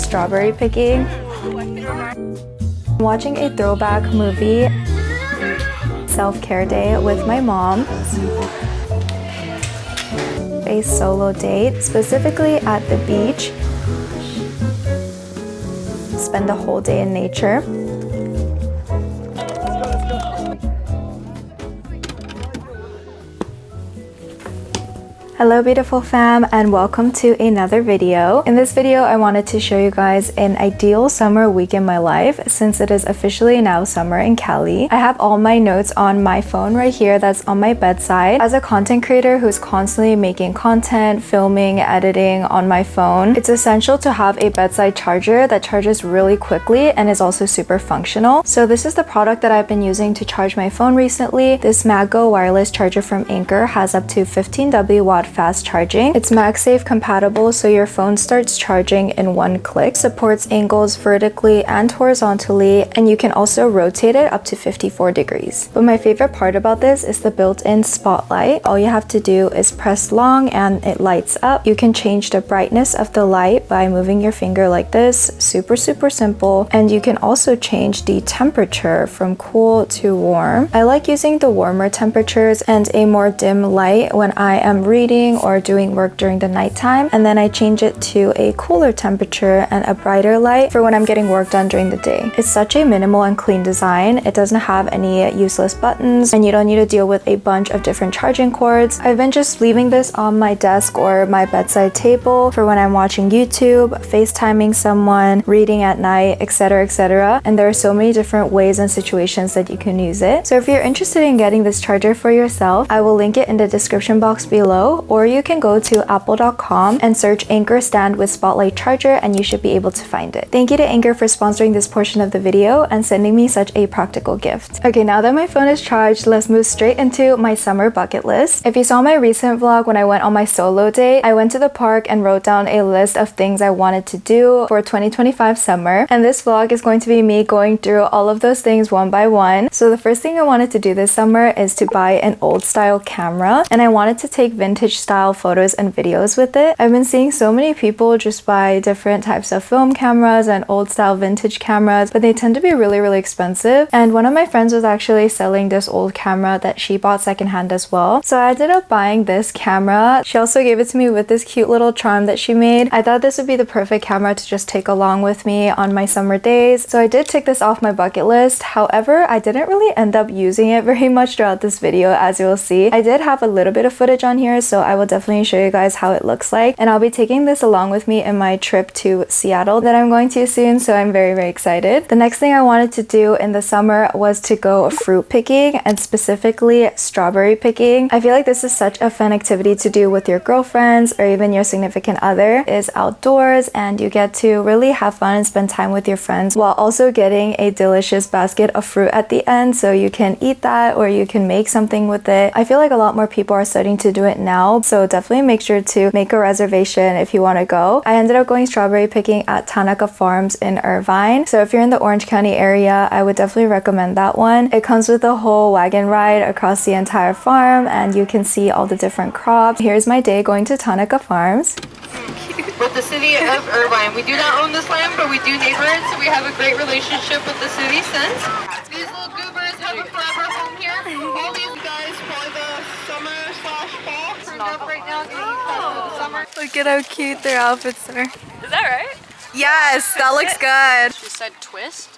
strawberry picking, watching a throwback movie, self-care day with my mom, a solo date, specifically at the beach, spend the whole day in nature. Hello beautiful fam, and welcome to another video. In this video I wanted to show you guys an ideal summer week in my life since it is officially now summer in Cali. I have all my notes on my phone right here that's on my bedside. As a content creator who's constantly making content, filming, editing on my phone, it's essential to have a bedside charger that charges really quickly and is also super functional. So this is the product that I've been using to charge my phone recently. This MagGo wireless charger from Anker has up to 15W watt fast charging. It's MagSafe compatible, so your phone starts charging in one click, supports angles vertically and horizontally, and you can also rotate it up to 54 degrees. But my favorite part about this is the built-in spotlight. All you have to do is press long and it lights up. You can change the brightness of the light by moving your finger like this. Super simple. And you can also change the temperature from cool to warm. I like using the warmer temperatures and a more dim light when I am reading or doing work during the nighttime, and then I change it to a cooler temperature and a brighter light for when I'm getting work done during the day. It's such a minimal and clean design. It doesn't have any useless buttons and you don't need to deal with a bunch of different charging cords. I've been just leaving this on my desk or my bedside table for when I'm watching YouTube, FaceTiming someone, reading at night, etc. And there are so many different ways and situations that you can use it. So if you're interested in getting this charger for yourself, I will link it in the description box below, or you can go to apple.com and search Anker stand with spotlight charger and you should be able to find it. Thank you to Anker for sponsoring this portion of the video and sending me such a practical gift. Okay, now that my phone is charged, let's move straight into my summer bucket list. If you saw my recent vlog when I went on my solo date, I went to the park and wrote down a list of things I wanted to do for 2025 summer, and this vlog is going to be me going through all of those things one by one. So the first thing I wanted to do this summer is to buy an old style camera, and I wanted to take vintage style photos and videos with it. I've been seeing so many people just buy different types of film cameras and old style vintage cameras, but they tend to be really expensive. And one of my friends was actually selling this old camera that she bought secondhand as well. So I ended up buying this camera. She also gave it to me with this cute little charm that she made. I thought this would be the perfect camera to just take along with me on my summer days. So I did tick this off my bucket list. However, I didn't really end up using it very much throughout this video, as you'll see. I did have a little bit of footage on here, so I will definitely show you guys how it looks like, and I'll be taking this along with me in my trip to Seattle that I'm going to soon, so I'm very excited. The next thing I wanted to do in the summer was to go fruit picking, and specifically strawberry picking. I feel like this is such a fun activity to do with your girlfriends or even your significant other. It is outdoors and you get to really have fun and spend time with your friends while also getting a delicious basket of fruit at the end, so you can eat that or you can make something with it. I feel like a lot more people are starting to do it now, so definitely make sure to make a reservation if you want to go. I ended up going strawberry picking at Tanaka Farms in Irvine, so if you're in the Orange County area, I would definitely recommend that one. It comes with a whole wagon ride across the entire farm and you can see all the different crops. Here's my day going to Tanaka Farms. With the city of Irvine. We do not own this land, but we do neighbor it, so we have a great relationship with the city since. These little goobers have a forever home here. All these guys for the summer/fall turned up right now getting excited for the summer. Look at how cute their outfits are. Is that right? Yes, that looks good. She said twist.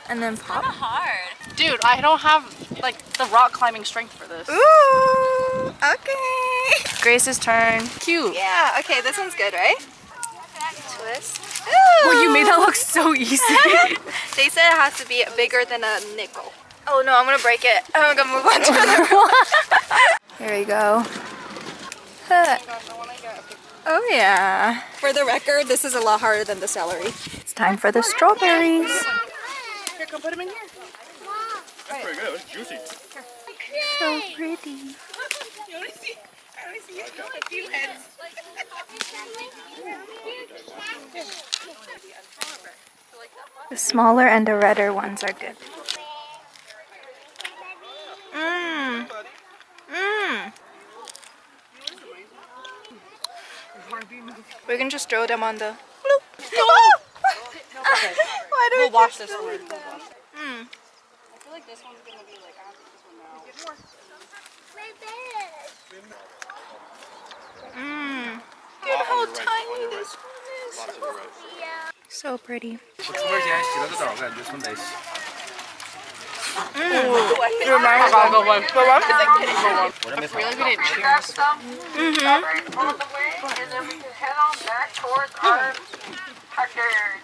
And then pop. Kinda hard. Dude, I don't have like the rock climbing strength for this. Ooh, okay. Grace's turn. Cute. Yeah, okay, this one's good, right? Twist. Well, you made that look so easy. They said it has to be bigger than a nickel. Oh no, I'm gonna break it. I'm gonna move on to another one. Here we go. Oh yeah. For the record, this is a lot harder than the celery. It's time for the strawberries. Here, come put them in here. That's pretty good. It's juicy. So pretty. You wanna see? I wanna see a few heads. The smaller and the redder ones are good. We can just throw them on the... Oh! Why do We'll we wash keep this one. doing We'll that? wash it. I feel like this one's gonna be like after this one now. Get more. Look how tiny this one is. Lots of the right. So pretty. 我出门前洗了个澡，感觉冲得洗。 You remind me of the one. The one? 我这没 Really, we didn't choose.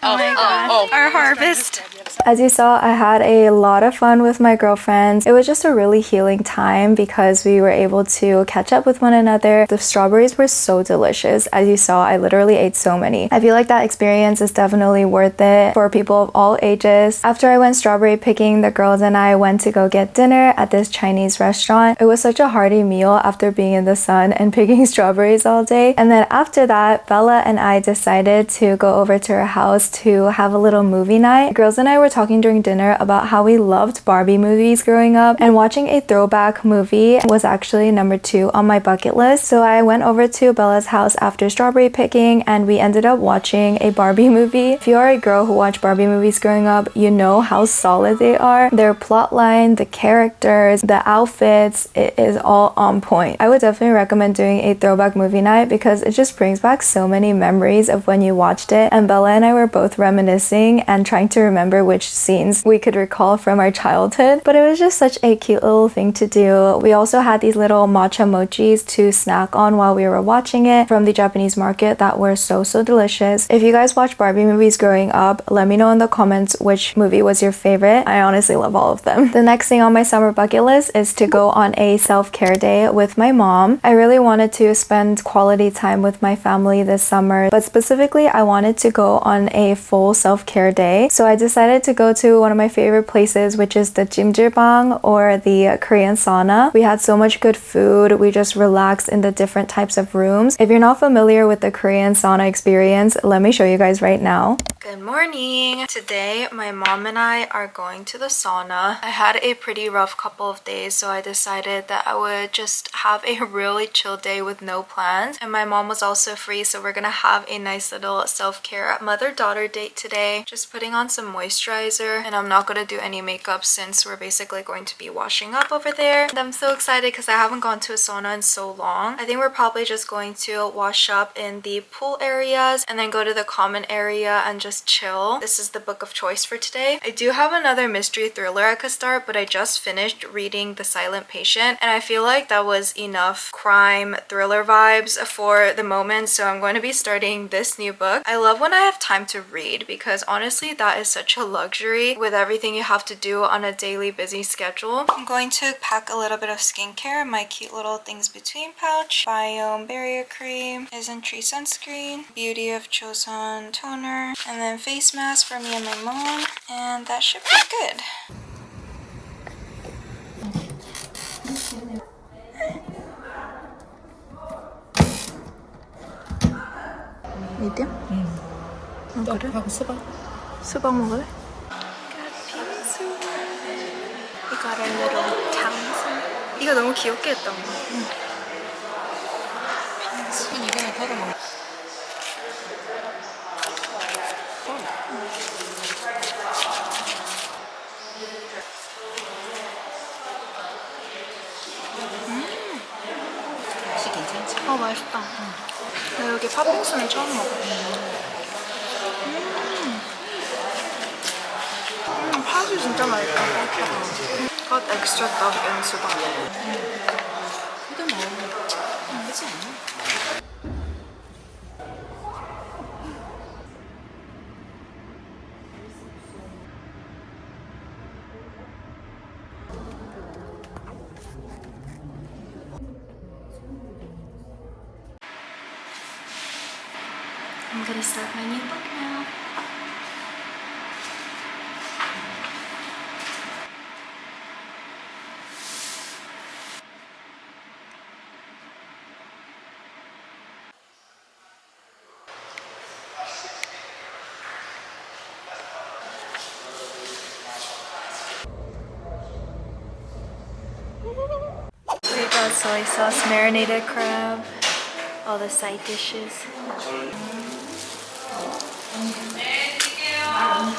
Oh my gosh. Oh. Our harvest. As you saw, I had a lot of fun with my girlfriends. It was just a really healing time because we were able to catch up with one another. The strawberries were so delicious. As you saw, I literally ate so many. I feel like that experience is definitely worth it for people of all ages. After I went strawberry picking, the girls and I went to go get dinner at this Chinese restaurant. It was such a hearty meal after being in the sun and picking strawberries all day. And then after that, Bella and I decided to go over to her house to have a little movie night. The girls and I were talking during dinner about how we loved Barbie movies growing up, and watching a throwback movie was actually number 2 on my bucket list. So I went over to Bella's house after strawberry picking and we ended up watching a Barbie movie. If you are a girl who watched Barbie movies growing up, you know how solid they are. Their plotline, the characters, the outfits, it is all on point. I would definitely recommend doing a throwback movie night because it just brings back so many memories of when you watched it, and Bella and I were both reminiscing and trying to remember which scenes we could recall from our childhood. But it was just such a cute little thing to do. We also had these little matcha mochis to snack on while we were watching it from the Japanese market that were so delicious. If you guys watch Barbie movies growing up, let me know in the comments which movie was your favorite. I honestly love all of them. The next thing on my summer bucket list is to go on a self-care day with my mom. I really wanted to spend quality time with my family this summer, but specifically I wanted to go on a full self-care day. So I decided to go to one of my favorite places, which is the Jjimjilbang, or the Korean sauna. We had so much good food. We just relaxed in the different types of rooms. If you're not familiar with the Korean sauna experience, let me show you guys right now. Good morning. Today, my mom and I are going to the sauna. I had a pretty rough couple of days, so I decided that I would just have a really chill day with no plans. And my mom was also free, so we're gonna have a nice little self-care mother-daughter date today. Just putting on some moisturizer, and I'm not gonna do any makeup since we're basically going to be washing up over there. And I'm so excited because I haven't gone to a sauna in so long. I think we're probably just going to wash up in the pool areas and then go to the common area and just chill. This is the book of choice for today. I do have another mystery thriller I could start, but I just finished reading The Silent Patient and I feel like that was enough crime thriller vibes for the moment, so I'm going to be starting this new book. I love when I have time to read because honestly that is such a luxury with everything you have to do on a daily busy schedule. I'm going to pack a little bit of skincare, my cute little things between pouch, Biome Barrier Cream, Isn't Tree Sunscreen, Beauty of Chosun Toner, and then face mask for me and my mom, and that should be good. medium? 그래? 하고 수박. 수박 먹을래? We got our little towels. 이거 너무 귀엽게 했다. 스푼 이거는 덜어 먹어. 맛이 괜찮지? 맛있다. 나 여기 팥빙수는 처음 먹어. 팥이 진짜 맛있다. got extra tough in 수박. 그래도 뭐 나쁘지 않아. I'm gonna start my new book now. We got soy sauce, marinated crab, all the side dishes. 난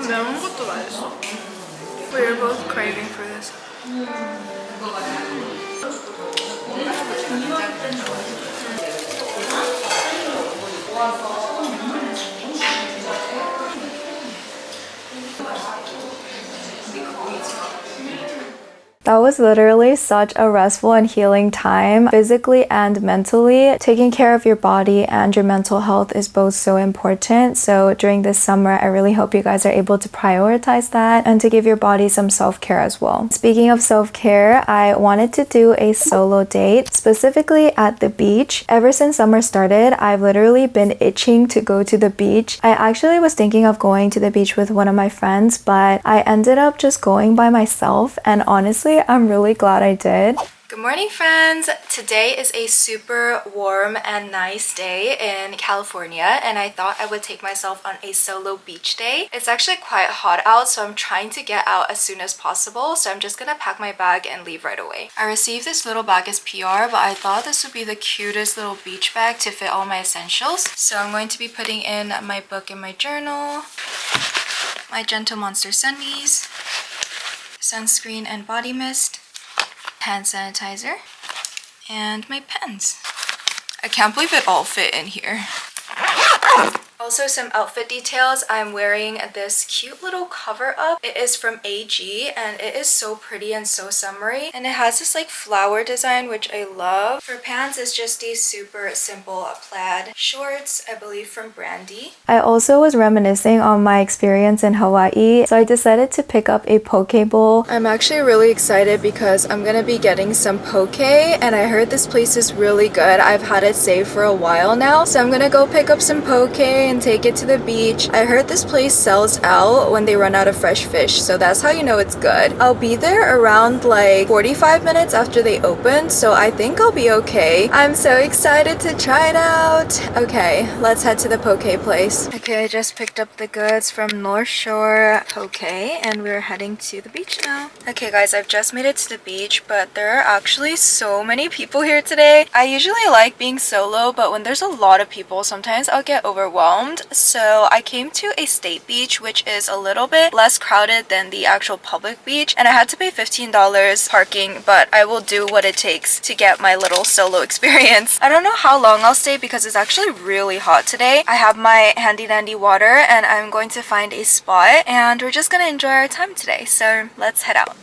매운 것도 맛있어. We're both craving for this. That was literally such a restful and healing time, physically and mentally. Taking care of your body and your mental health is both so important. So during this summer, I really hope you guys are able to prioritize that and to give your body some self-care as well. Speaking of self-care, I wanted to do a solo date, specifically at the beach. Ever since summer started, I've literally been itching to go to the beach. I actually was thinking of going to the beach with one of my friends, but I ended up just going by myself, and honestly, I'm really glad I did. Good morning, friends! Today is a super warm and nice day in California, and I thought I would take myself on a solo beach day. It's actually quite hot out, so I'm trying to get out as soon as possible, so I'm just gonna pack my bag and leave right away. I received this little bag as PR, but I thought this would be the cutest little beach bag to fit all my essentials. So I'm going to be putting in my book and my journal, my Gentle Monster sunnies, sunscreen and body mist, hand sanitizer, and my pens. I can't believe it all fit in here. Also, some outfit details. I'm wearing this cute little cover up. It is from AG and it is so pretty and so summery, and it has this like flower design which I love. For pants, it's just these super simple plaid shorts, I believe from Brandy. I also was reminiscing on my experience in Hawaii, so I decided to pick up a poke bowl. I'm actually really excited because I'm gonna be getting some poke, and I heard this place is really good. I've had it saved for a while now, so I'm gonna go pick up some poke and take it to the beach. I heard this place sells out when they run out of fresh fish, so that's how you know it's good. I'll be there around like 45 minutes after they open, so I think I'll be okay. I'm so excited to try it out. Okay, let's head to the poke place. Okay, I just picked up the goods from North Shore Poke, and we're heading to the beach now. Okay guys, I've just made it to the beach, but there are actually so many people here today. I usually like being solo, but when there's a lot of people, sometimes I'll get overwhelmed. So I came to a state beach, which is a little bit less crowded than the actual public beach, and I had to pay $15 parking, but I will do what it takes to get my little solo experience. I don't know how long I'll stay because it's actually really hot today. I have my handy dandy water and I'm going to find a spot, and we're just gonna enjoy our time today. So let's head out.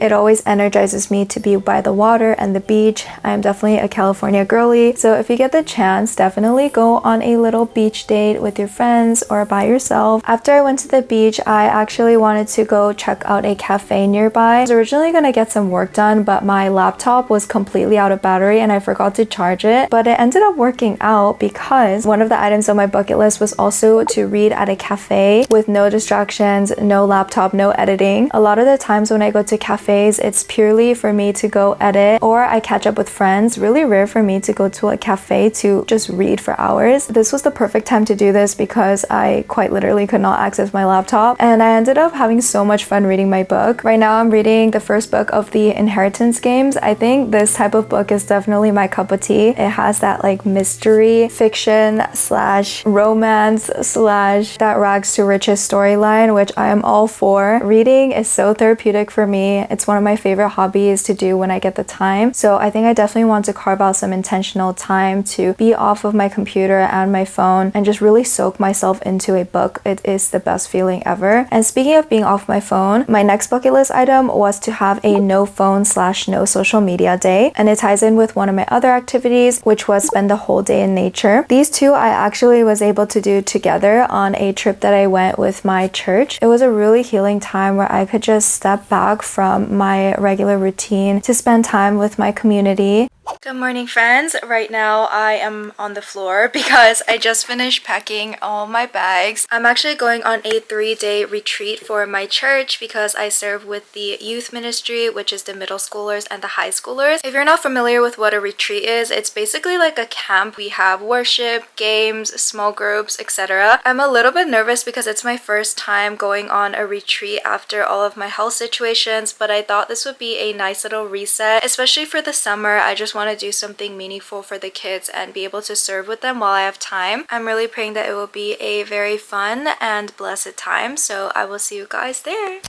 It always energizes me to be by the water and the beach. I am definitely a California girly, so if you get the chance, definitely go on a little beach date with your friends or by yourself. After I went to the beach, I actually wanted to go check out a cafe nearby. I was originally gonna get some work done, but my laptop was completely out of battery and I forgot to charge it. But it ended up working out because one of the items on my bucket list was also to read at a cafe with no distractions, no laptop, no editing. A lot of the times when I go to cafes, it's purely for me to go edit or I catch up with friends. Really rare for me to go to a cafe to just read for hours. This was the perfect time to do this because I quite literally could not access my laptop, and I ended up having so much fun reading my book. Right now I'm reading the first book of the Inheritance Games. I think this type of book is definitely my cup of tea. It has that like mystery fiction slash romance slash that rags to riches storyline, which I am all for. Reading is so therapeutic for me. It's It's one of my favorite hobbies to do when I get the time. So I think I definitely want to carve out some intentional time to be off of my computer and my phone and just really soak myself into a book. It is the best feeling ever. And speaking of being off my phone, my next bucket list item was to have a no phone / no social media day. And it ties in with one of my other activities, which was spend the whole day in nature. These two I actually was able to do together on a trip that I went with my church. It was a really healing time where I could just step back from my regular routine to spend time with my community. Good morning, friends. Right now I am on the floor because I just finished packing all my bags. I'm actually going on a 3-day retreat for my church because I serve with the youth ministry, which is the middle schoolers and the high schoolers. If you're not familiar with what a retreat is, it's basically like a camp. We have worship, games, small groups, etc. I'm a little bit nervous because it's my first time going on a retreat after all of my health situations, but I thought this would be a nice little reset, especially for the summer. I just want to do something meaningful for the kids and be able to serve with them while I have time. I'm really praying that it will be a very fun and blessed time, so I will see you guys there.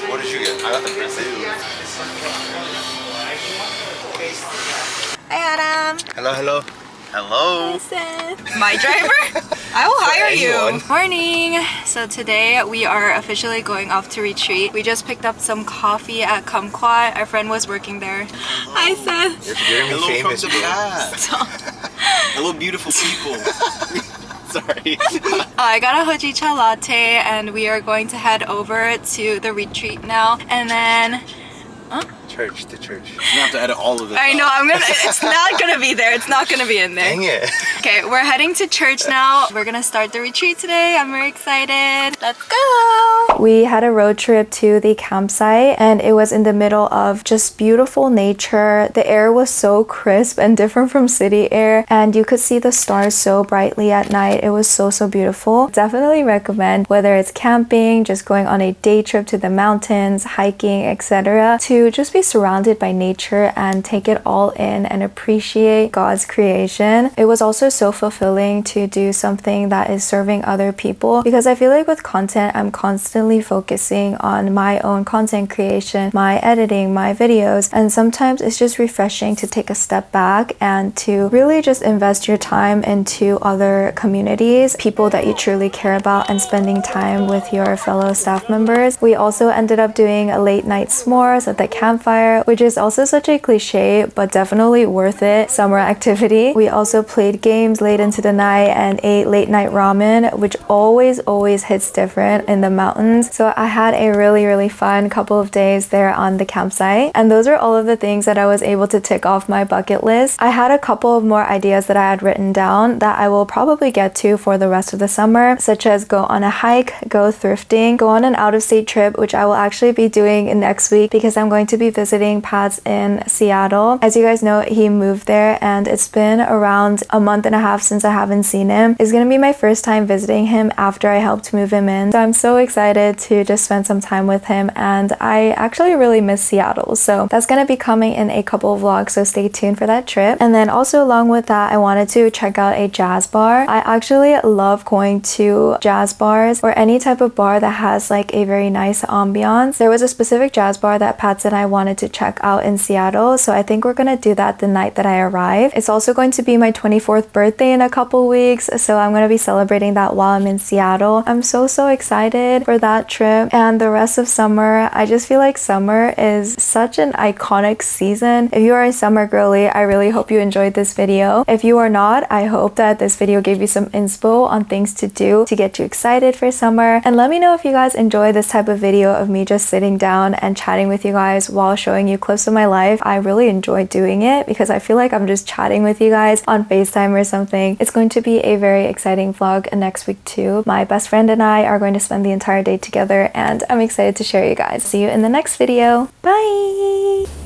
What did you get? I got the present. Hi, Adam. Hello, hello. Hello. My driver? I will hire anyone. you. Morning. So today we are officially going off to retreat. We just picked up some coffee at Kumquat. Our friend was working there. Hi, Seth. You're gonna be famous, from bro. Hello, beautiful people. Sorry. I got a hojicha latte and we are going to head over to the retreat now. And then... Church to church. You have to edit all of this. I know, it's not gonna be there. It's not gonna be in there. Dang it. Okay, we're heading to church now. We're gonna start the retreat today. I'm very excited. Let's go! We had a road trip to the campsite and it was in the middle of just beautiful nature. The air was so crisp and different from city air and you could see the stars so brightly at night. It was so beautiful. Definitely recommend, whether it's camping, just going on a day trip to the mountains, hiking, etc., to just be surrounded by nature and take it all in and appreciate God's creation. It was also so fulfilling to do something that is serving other people because I feel like with content, I'm constantly focusing on my own content creation, my editing, my videos, and sometimes it's just refreshing to take a step back and to really just invest your time into other communities, people that you truly care about, and spending time with your fellow staff members. We also ended up doing a late night s'mores at the campfire, which is also such a cliche but definitely worth it summer activity. We also played games late into the night and ate late night ramen, which always hits different in the mountains. So I had a really fun couple of days there on the campsite, and those are all of the things that I was able to tick off my bucket list. I had a couple of more ideas that I had written down that I will probably get to for the rest of the summer, such as go on a hike, go thrifting, go on an out-of-state trip, which I will actually be doing next week because I'm going to be visiting Pat's in Seattle. As you guys know, he moved there and it's been around a month and a half since I haven't seen him. It's gonna be my first time visiting him after I helped move him in. So I'm so excited to just spend some time with him, and I actually really miss Seattle. So that's gonna be coming in a couple of vlogs, so stay tuned for that trip. And then also along with that, I wanted to check out a jazz bar. I actually love going to jazz bars or any type of bar that has like a very nice ambiance. There was a specific jazz bar that Pat and I wanted to check out in Seattle, so I think we're gonna do that the night that I arrive. It's also going to be my 24th birthday in a couple weeks, so I'm gonna be celebrating that while I'm in Seattle. I'm so excited for that trip and the rest of summer. I just feel like summer is such an iconic season. If you are a summer girly, I really hope you enjoyed this video. If you are not, I hope that this video gave you some inspo on things to do to get you excited for summer. And let me know if you guys enjoy this type of video of me just sitting down and chatting with you guys while showing you clips of my life. I really enjoy doing it because I feel like I'm just chatting with you guys on FaceTime or something. It's going to be a very exciting vlog next week too. My best friend and I are going to spend the entire day together and I'm excited to share you guys. See you in the next video. Bye!